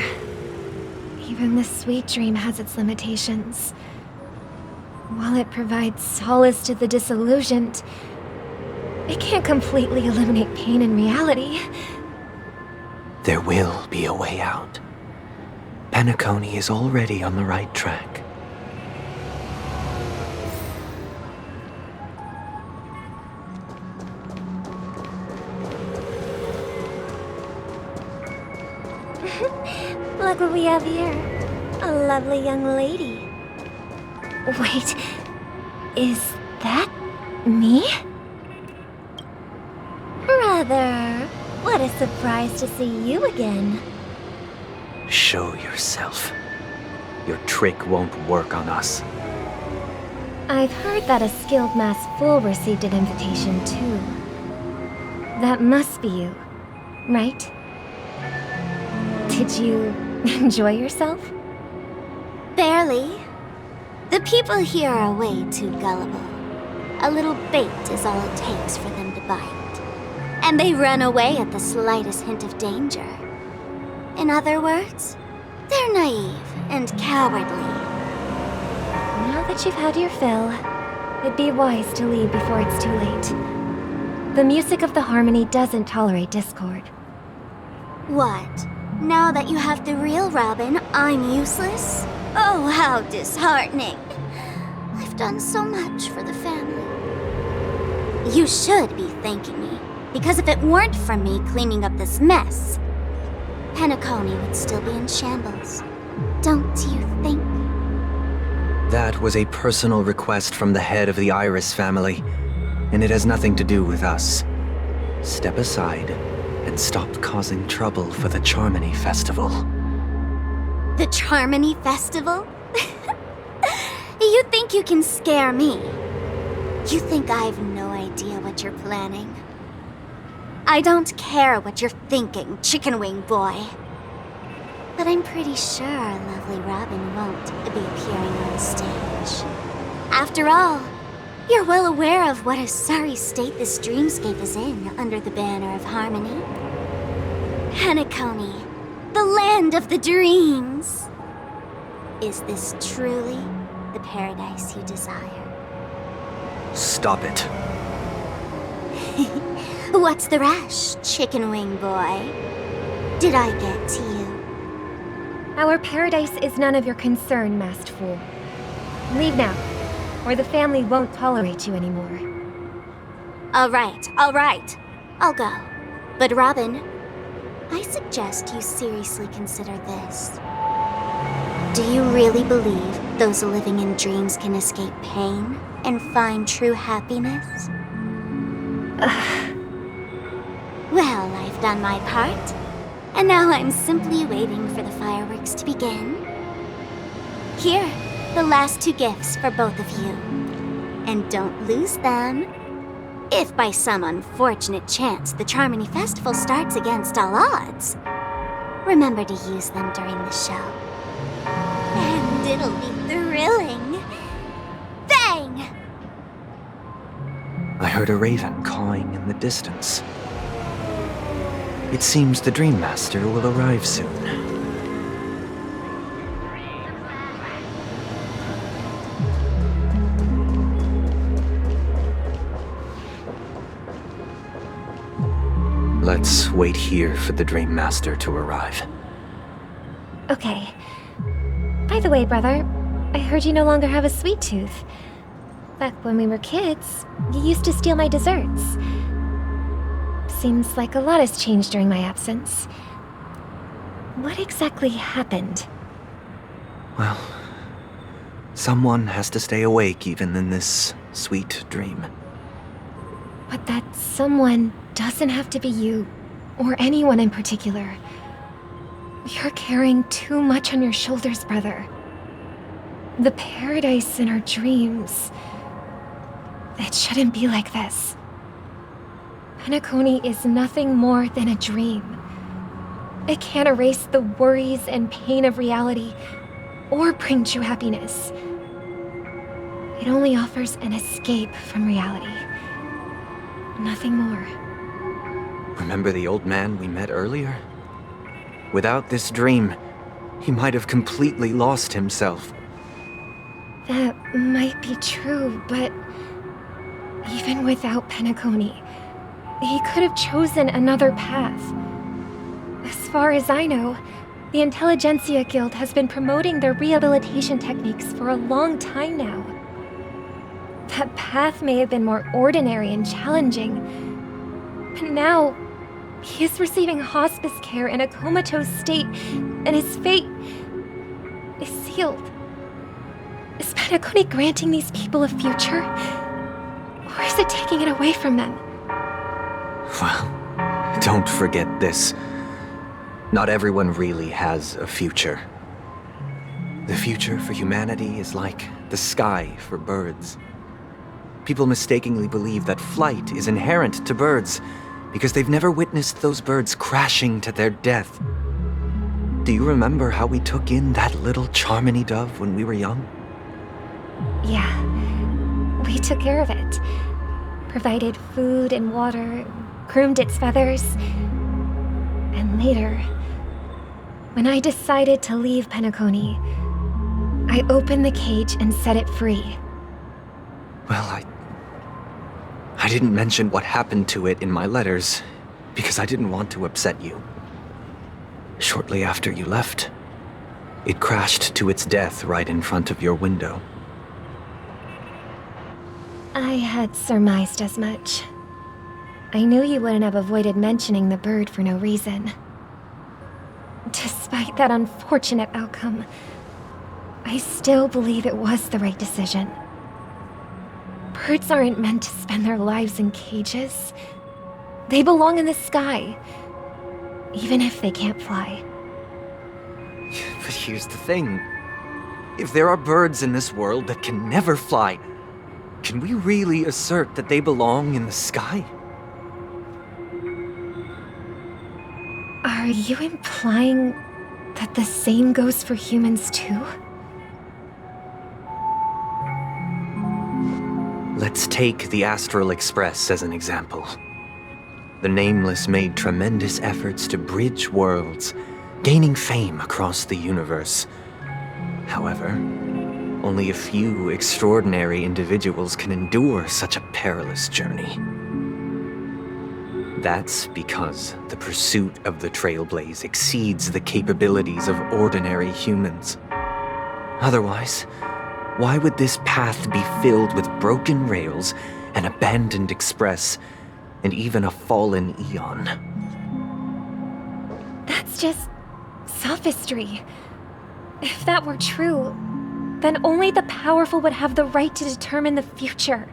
even this sweet dream has its limitations. While it provides solace to the disillusioned, it can't completely eliminate pain in reality. There will be a way out. Penacony is already on the right track. Look what we have here. A lovely young lady. Wait, is that me? Brother, what a surprise to see you again. Show yourself. Your trick won't work on us. I've heard that a skilled mass fool received an invitation too. That must be you, right? Did you enjoy yourself? Barely. The people here are way too gullible. A little bait is all it takes for them to bite. And they run away at the slightest hint of danger. In other words, they're naive and cowardly. Now that you've had your fill, it'd be wise to leave before it's too late. The music of the harmony doesn't tolerate discord. What? Now that you have the real Robin, I'm useless? Oh, how disheartening. I've done so much for the family. You should be thanking me, because if it weren't for me cleaning up this mess, Penacony would still be in shambles. Don't you think? That was a personal request from the head of the Iris family, and it has nothing to do with us. Step aside and stop causing trouble for the Charmony Festival. The Charmony Festival? You think you can scare me? You think I have no idea what you're planning? I don't care what you're thinking, Chicken Wing Boy. But I'm pretty sure lovely Robin won't be appearing on stage. After all, you're well aware of what a sorry state this dreamscape is in under the banner of harmony. Penacony, the land of the dreams. Is this truly the paradise you desire? Stop it. What's the rush, chicken wing boy? Did I get to you? Our paradise is none of your concern, masked fool. Leave now, or the family won't tolerate you anymore. All right. I'll go. But Robin, I suggest you seriously consider this. Do you really believe those living in dreams can escape pain and find true happiness? Well, I've done my part, and now I'm simply waiting for the fireworks to begin. Here, the last 2 gifts for both of you. And don't lose them. If by some unfortunate chance the Charmony Festival starts against all odds, remember to use them during the show. And it'll be thrilling. Bang! I heard a raven cawing in the distance. It seems the Dream Master will arrive soon. Let's wait here for the Dream Master to arrive. Okay. By the way, brother, I heard you no longer have a sweet tooth. Back when we were kids, you used to steal my desserts. Seems like a lot has changed during my absence. What exactly happened? Well, someone has to stay awake even in this sweet dream. But that someone doesn't have to be you, or anyone in particular. You're carrying too much on your shoulders, brother. The paradise in our dreams. It shouldn't be like this. Penacony is nothing more than a dream. It can't erase the worries and pain of reality, or bring true happiness. It only offers an escape from reality. Nothing more. Remember the old man we met earlier? Without this dream, he might have completely lost himself. That might be true, but even without Penacony, he could have chosen another path. As far as I know, the Intelligentsia Guild has been promoting their rehabilitation techniques for a long time now. That path may have been more ordinary and challenging, but now he is receiving hospice care in a comatose state, and his fate is sealed. Is Penacony granting these people a future? Or is it taking it away from them? Well, don't forget this. Not everyone really has a future. The future for humanity is like the sky for birds. People mistakenly believe that flight is inherent to birds because they've never witnessed those birds crashing to their death. Do you remember how we took in that little Charmony dove when we were young? Yeah, we took care of it. Provided food and water, groomed its feathers. And later, when I decided to leave Penacony, I opened the cage and set it free. Well, I didn't mention what happened to it in my letters because I didn't want to upset you. Shortly after you left, it crashed to its death right in front of your window. I had surmised as much. I knew you wouldn't have avoided mentioning the bird for no reason. Despite that unfortunate outcome, I still believe it was the right decision. Birds aren't meant to spend their lives in cages. They belong in the sky, even if they can't fly. But here's the thing. If there are birds in this world that can never fly, can we really assert that they belong in the sky? Are you implying that the same goes for humans too? Let's take the Astral Express as an example. the Nameless made tremendous efforts to bridge worlds, gaining fame across the universe. However, only a few extraordinary individuals can endure such a perilous journey. That's because the pursuit of the Trailblaze exceeds the capabilities of ordinary humans. Otherwise, why would this path be filled with broken rails, an abandoned express, and even a fallen Eon? That's just sophistry. If that were true, then only the powerful would have the right to determine the future.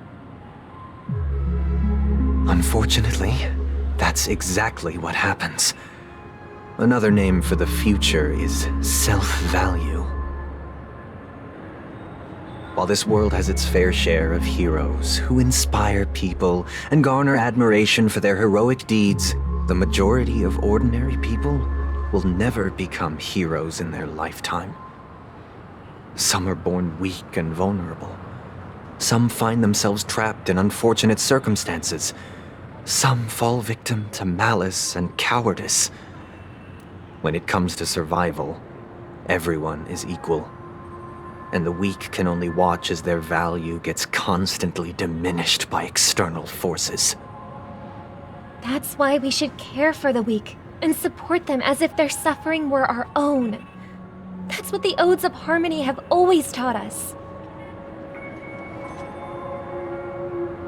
Unfortunately, that's exactly what happens. Another name for the future is self-value. While this world has its fair share of heroes who inspire people and garner admiration for their heroic deeds, the majority of ordinary people will never become heroes in their lifetime. Some are born weak and vulnerable. Some find themselves trapped in unfortunate circumstances. Some fall victim to malice and cowardice. When it comes to survival, everyone is equal. And the weak can only watch as their value gets constantly diminished by external forces. That's why we should care for the weak and support them as if their suffering were our own. That's what the Odes of Harmony have always taught us.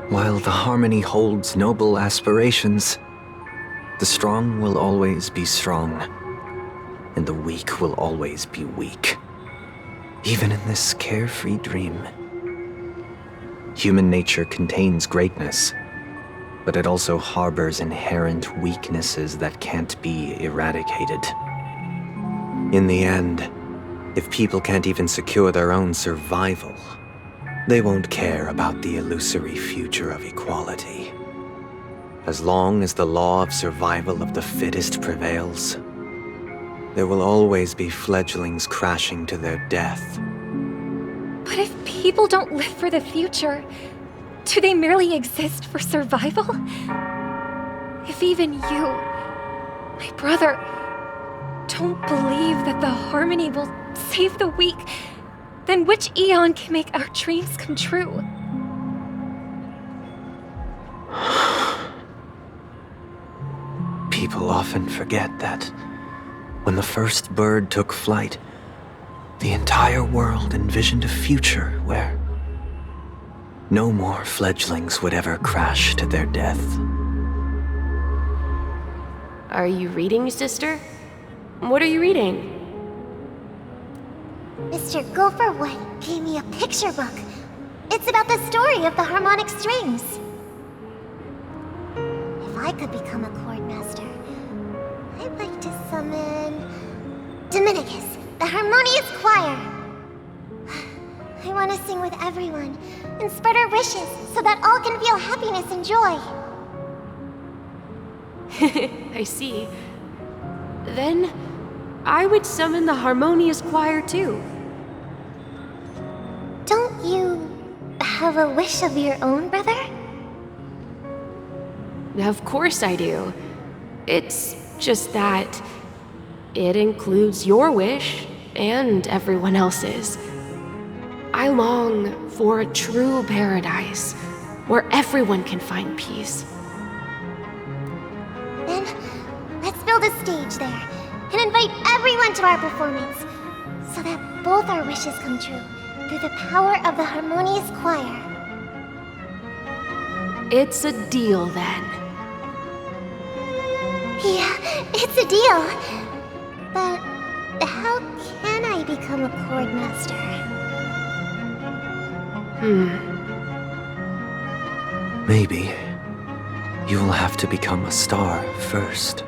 While the Harmony holds noble aspirations, the strong will always be strong, and the weak will always be weak. Even in this carefree dream. Human nature contains greatness, but it also harbors inherent weaknesses that can't be eradicated. In the end, if people can't even secure their own survival, they won't care about the illusory future of equality. As long as the law of survival of the fittest prevails, there will always be fledglings crashing to their death. But if people don't live for the future, do they merely exist for survival? If even you, my brother, don't believe that the Harmony will save the weak, then which Eon can make our dreams come true? People often forget that when the first bird took flight, the entire world envisioned a future where no more fledglings would ever crash to their death. Are you reading, sister? What are you reading? Mr. Gopherwood gave me a picture book. It's about the story of the harmonic strings. If I could become a chord master, I'd like to summon Dominicus, the harmonious choir. I want to sing with everyone and spread our wishes so that all can feel happiness and joy. I see. Then, I would summon the harmonious choir too. Don't you have a wish of your own, brother? Of course I do. It's just that it includes your wish and everyone else's. I long for a true paradise where everyone can find peace. Then, let's build a stage there and invite everyone to our performance so that both our wishes come true through the power of the harmonious choir. It's a deal then. Yeah, it's a deal. But how can I become a chord master? Maybe you will have to become a star first.